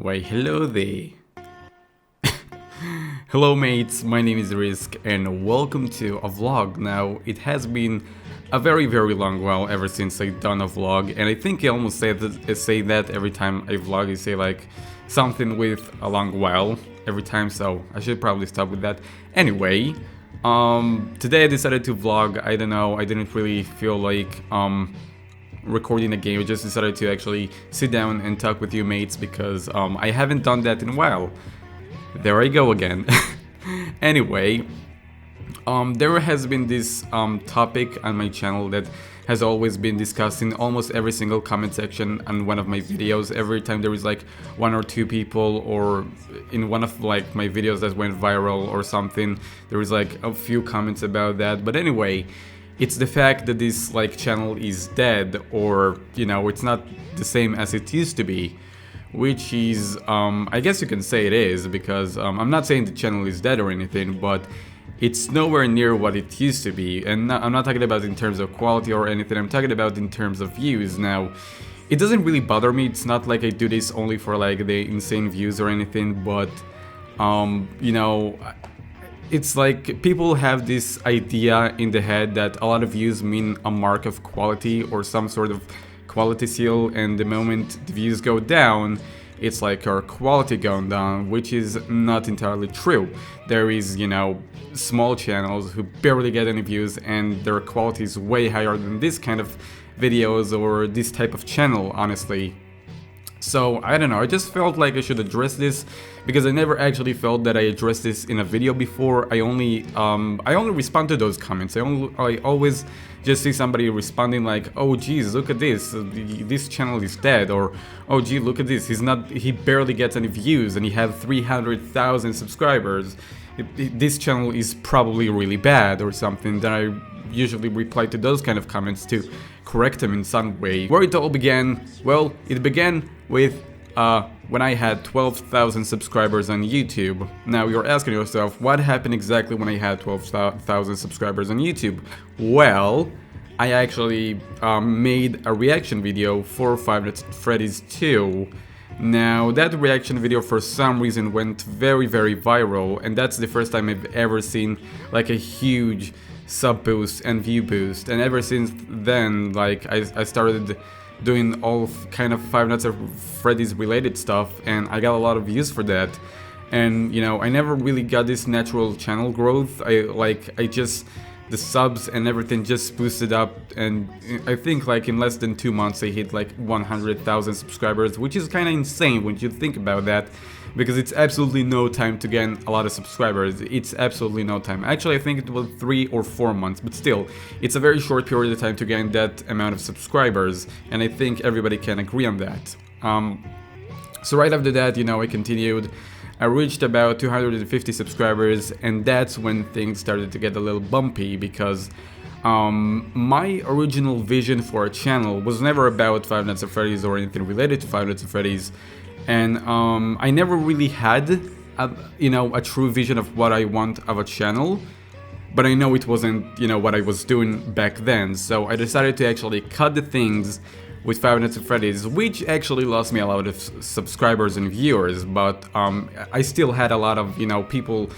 Why, hello there. Hello mates, my name is Risk and welcome to a vlog. Now, it has been a very long while ever since I've done a vlog, and I think I almost say that every time I vlog. I say like something with a long while every time, so I should probably stop with that. Anyway, today I decided to vlog. I don't know, I didn't really feel like recording a game. I just decided to actually sit down and talk with you mates because I haven't done that in a while. There I go again. Anyway, there has been this topic on my channel that has always been discussed in almost every single comment section on one of my videos. Every time there is like one or two people, or in one of like my videos that went viral or something, there is like a few comments about that. But anyway, it's the fact that this like channel is dead, or you know, it's not the same as it used to be. Which is, I guess you can say it is, because I'm not saying the channel is dead or anything, but it's nowhere near what it used to be. And I'm not talking about in terms of quality or anything, I'm talking about in terms of views. Now, it doesn't really bother me. It's not like I do this only for like the insane views or anything, but you know, it's like people have this idea in the head that a lot of views mean a mark of quality or some sort of quality seal, and the moment the views go down, it's like our quality going down, which is not entirely true. There is, you know, small channels who barely get any views and their quality is way higher than this kind of videos or this type of channel, honestly. So, I don't know, I just felt like I should address this because I never actually felt that I addressed this in a video before. I only respond to those comments. I always just see somebody responding like, oh geez, look at this channel is dead, or oh gee, look at this, he barely gets any views and he has 300,000 subscribers. This channel is probably really bad or something. Then I usually reply to those kind of comments to correct them in some way. Where it all began? Well, it began with when I had 12,000 subscribers on YouTube. Now you're asking yourself, what happened exactly when I had 12,000 subscribers on YouTube? Well, I actually made a reaction video for Five Nights at Freddy's 2. Now, that reaction video for some reason went very viral, and that's the first time I've ever seen like a huge sub boost and view boost. And ever since then, like I started doing all kind of Five Nights at Freddy's related stuff, and I got a lot of views for that. And you know, I never really got this natural channel growth. The subs and everything just boosted up, and I think like in less than 2 months I hit like 100,000 subscribers, which is kind of insane when you think about that, because it's absolutely no time to gain a lot of subscribers. It's absolutely no time. Actually, I think it was 3 or 4 months, but still, it's a very short period of time to gain that amount of subscribers, and I think everybody can agree on that. So right after that, you know, I continued. I reached about 250 subscribers, and that's when things started to get a little bumpy, because my original vision for a channel was never about Five Nights at Freddy's or anything related to Five Nights at Freddy's, and I never really had a true vision of what I want of a channel, but I know it wasn't, you know, what I was doing back then. So I decided to actually cut the things with Five Nights at Freddy's, which actually lost me a lot of subscribers and viewers, but I still had a lot of, you know, people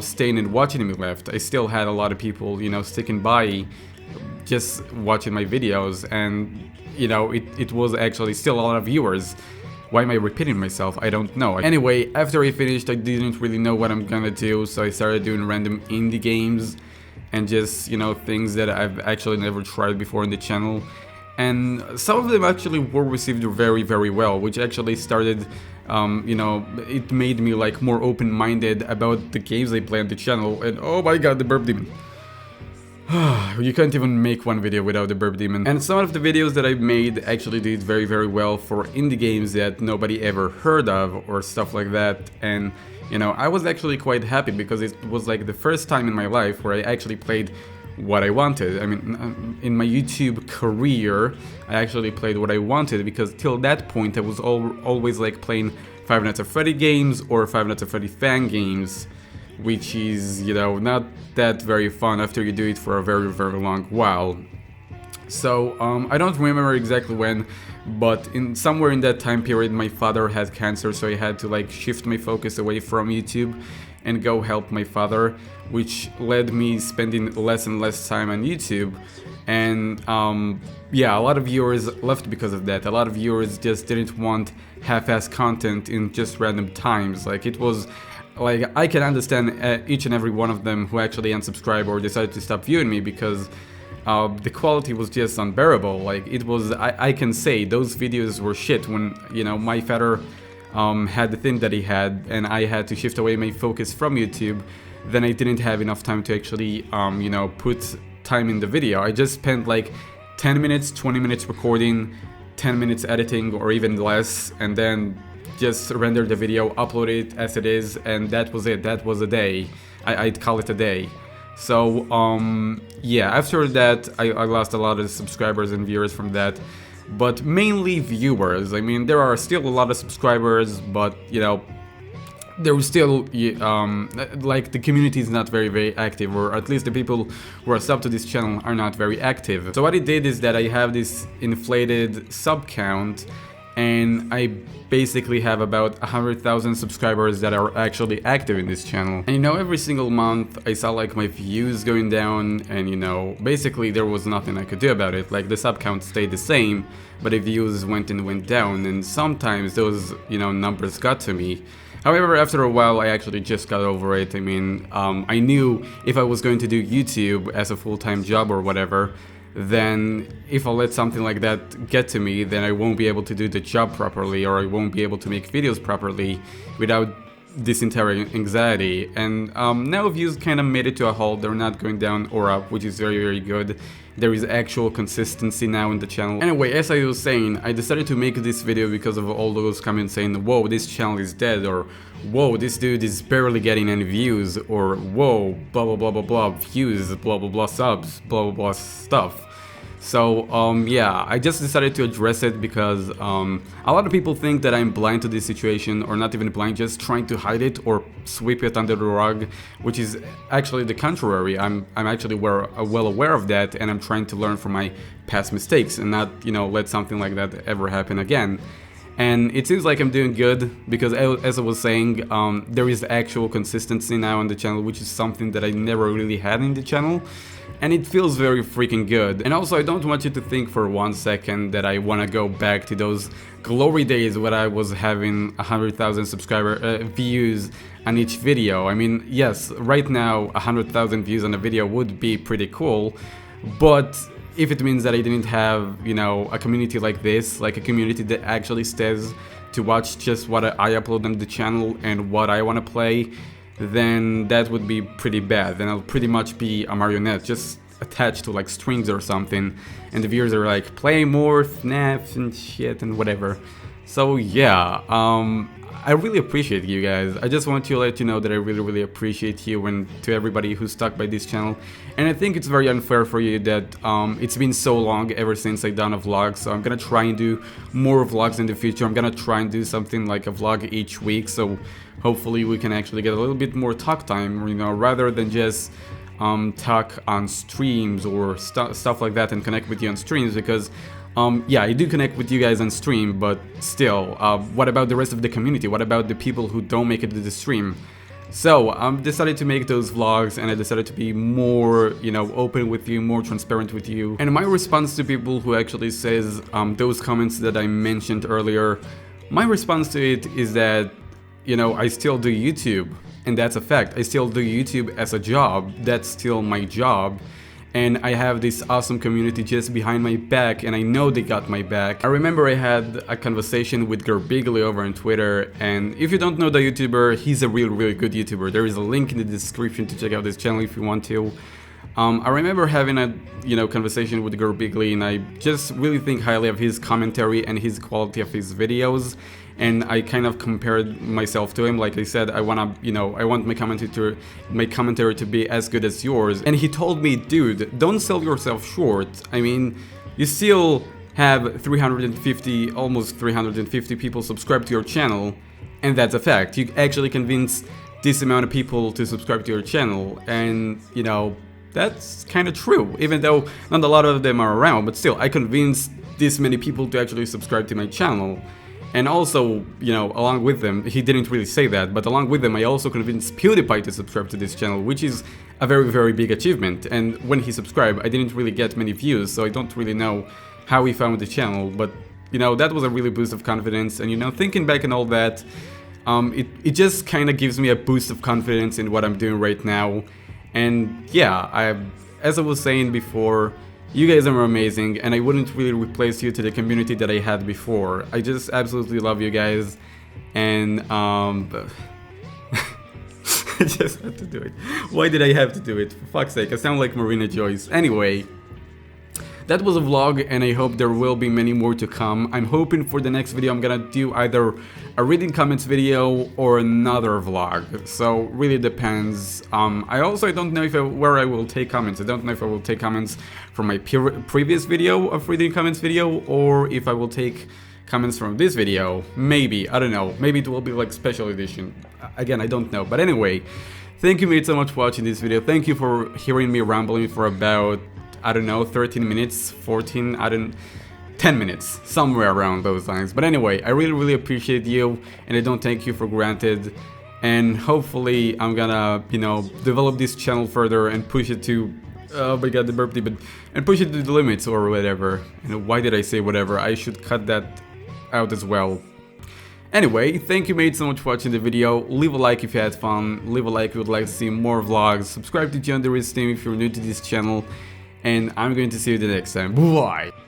staying and watching me left. I still had a lot of people, you know, sticking by, just watching my videos, and, you know, it was actually still a lot of viewers. Why am I repeating myself? I don't know. Anyway, after I finished, I didn't really know what I'm gonna do, so I started doing random indie games and just, you know, things that I've actually never tried before in the channel. And some of them actually were received very well, which actually started, you know, it made me like more open-minded about the games I play on the channel. And oh my god, the burp demon. You can't even make one video without the burp demon. And some of the videos that I made actually did very well for indie games that nobody ever heard of or stuff like that. And, you know, I was actually quite happy because it was like the first time in my life where I actually played what I wanted. I mean, in my YouTube career, I actually played what I wanted, because till that point I was always like playing Five Nights at Freddy games or Five Nights at Freddy fan games, which is, you know, not that very fun after you do it for a very long while. So I don't remember exactly when, but in somewhere in that time period my father had cancer, so I had to like shift my focus away from YouTube and go help my father, which led me spending less and less time on YouTube. And yeah, a lot of viewers left because of that. A lot of viewers just didn't want half-ass content in just random times. Like, it was like, I can understand each and every one of them who actually unsubscribed or decided to stop viewing me, because the quality was just unbearable. Like, it was, I can say those videos were shit when, you know, my father had the thing that he had and I had to shift away my focus from YouTube. Then I didn't have enough time to actually, you know, put time in the video. I just spent like 10 minutes, 20 minutes recording, 10 minutes editing or even less, and then just render the video, upload it as it is, and that was it. That was a day. I'd call it a day. So yeah, after that I lost a lot of subscribers and viewers from that, but mainly viewers. I mean, there are still a lot of subscribers, but you know, there was still like, the community is not very active, or at least the people who are sub to this channel are not very active. So what I did is that I have this inflated sub count, and I basically have about 100,000 subscribers that are actually active in this channel. And you know, every single month I saw like my views going down, and you know, basically there was nothing I could do about it. Like, the sub count stayed the same, but the views went down, and sometimes those, you know, numbers got to me. However, after a while I actually just got over it. I mean, I knew if I was going to do YouTube as a full-time job or whatever, then if I let something like that get to me, then I won't be able to do the job properly, or I won't be able to make videos properly without this entire anxiety. And now views kind of made it to a halt. They're not going down or up, which is very good. There is actual consistency now in the channel. Anyway, as I was saying, I decided to make this video because of all those comments saying, whoa, this channel is dead, or whoa, this dude is barely getting any views, or whoa, blah blah blah blah blah, views, blah blah blah, subs, blah blah blah stuff. So yeah, I just decided to address it because a lot of people think that I'm blind to this situation, or not even blind, just trying to hide it or sweep it under the rug, which is actually the contrary. I'm actually well aware of that, and I'm trying to learn from my past mistakes and not, you know, let something like that ever happen again. And it seems like I'm doing good because, as I was saying, there is actual consistency now on the channel, which is something that I never really had in the channel. And it feels very freaking good. And also, I don't want you to think for 1 second that I want to go back to those glory days when I was having 100,000 views on each video. I mean, yes, right now 100,000 views on a video would be pretty cool, but if it means that I didn't have, you know, a community like this, like a community that actually stays to watch just what I upload on the channel and what I want to play, then that would be pretty bad. Then I'll pretty much be a marionette, just attached to like strings or something, and the viewers are like, play more FNAF and shit and whatever. So yeah, I really appreciate you guys. I just want to let you know that I really appreciate you, and to everybody who's stuck by this channel. And I think it's very unfair for you that it's been so long ever since I done a vlog, so I'm gonna try and do more vlogs in the future. I'm gonna try and do something like a vlog each week, so hopefully we can actually get a little bit more talk time, you know, rather than just talk on streams or stuff like that and connect with you on streams, because yeah, I do connect with you guys on stream, but still, what about the rest of the community? What about the people who don't make it to the stream? So I decided to make those vlogs, and I decided to be more, you know, open with you, more transparent with you. And my response to people who actually says those comments that I mentioned earlier, my response to it is that, you know, I still do YouTube, and that's a fact. I still do YouTube as a job. That's still my job. And I have this awesome community just behind my back, and I know they got my back. I remember I had a conversation with Gerbigly over on Twitter, and if you don't know the YouTuber, he's a really good YouTuber. There is a link in the description to check out his channel if you want to. I remember having a, you know, conversation with Gerbigly, and I just really think highly of his commentary and his quality of his videos. And I kind of compared myself to him. Like I said, I wanna, you know, I want my commentary to be as good as yours. And he told me, dude, don't sell yourself short. I mean, you still have 350, almost 350 people subscribe to your channel, and that's a fact. You actually convinced this amount of people to subscribe to your channel, and, you know, that's kind of true, even though not a lot of them are around, but still, I convinced this many people to actually subscribe to my channel. And also, you know, along with them, he didn't really say that, but along with them, I also convinced PewDiePie to subscribe to this channel, which is a very, very big achievement. And when he subscribed, I didn't really get many views, so I don't really know how he found the channel, but, you know, that was a really boost of confidence. And, you know, thinking back and all that, it just kind of gives me a boost of confidence in what I'm doing right now. And yeah, as I was saying before, you guys are amazing, and I wouldn't really replace you to the community that I had before. I just absolutely love you guys, and I just had to do it. Why did I have to do it? For fuck's sake, I sound like Marina Joyce. Anyway, that was a vlog, and I hope there will be many more to come. I'm hoping for the next video I'm gonna do either a reading comments video or another vlog, so really depends. I don't know where I will take comments. I don't know if I will take comments from my previous video of reading comments video, or if I will take comments from this video. Maybe, I don't know, maybe it will be like special edition. Again, I don't know, but anyway, thank you mate so much for watching this video. Thank you for hearing me rambling for about, I don't know, 13 minutes, 14, 10 minutes, somewhere around those lines. But anyway, I really, really appreciate you, and I don't take you for granted. And hopefully I'm gonna, you know, develop this channel further and push it to, oh my god, the birthday, and push it to the limits or whatever. You know, why did I say whatever? I should cut that out as well. Anyway, thank you mate so much for watching the video. Leave a like if you had fun, leave a like if you would like to see more vlogs, subscribe to Join the RiskRim if you're new to this channel, and I'm going to see you the next time. Bye!